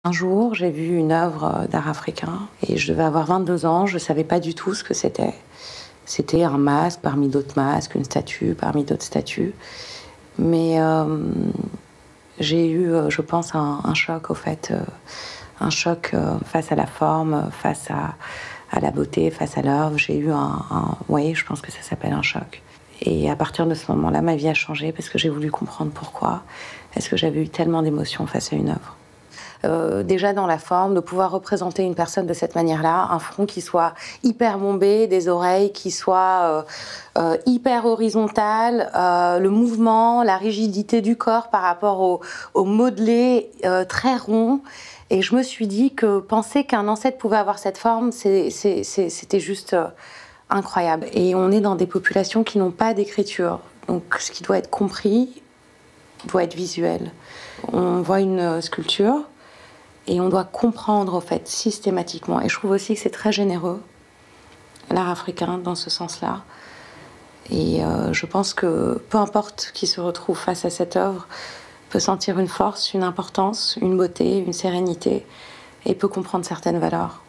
Un jour, j'ai vu une œuvre d'art africain et je devais avoir 22 ans, je ne savais pas du tout ce que c'était. C'était un masque parmi d'autres masques, une statue parmi d'autres statues. Mais j'ai eu, je pense, un choc au fait, un choc face à la forme, face à la beauté, face à l'œuvre. J'ai eu oui, je pense que ça s'appelle un choc. Et à partir de ce moment-là, ma vie a changé parce que j'ai voulu comprendre pourquoi est-ce que j'avais eu tellement d'émotions face à une œuvre. Déjà dans la forme, de pouvoir représenter une personne de cette manière-là, un front qui soit hyper bombé, des oreilles qui soient hyper horizontales, le mouvement, la rigidité du corps par rapport au modelé très rond. Et je me suis dit que penser qu'un ancêtre pouvait avoir cette forme, c'était juste incroyable. Et on est dans des populations qui n'ont pas d'écriture. Donc ce qui doit être compris doit être visuel. On voit une sculpture, et on doit comprendre, en fait, systématiquement. Et je trouve aussi que c'est très généreux, l'art africain, dans ce sens-là. Et je pense que peu importe qui se retrouve face à cette œuvre, peut sentir une force, une importance, une beauté, une sérénité, et peut comprendre certaines valeurs.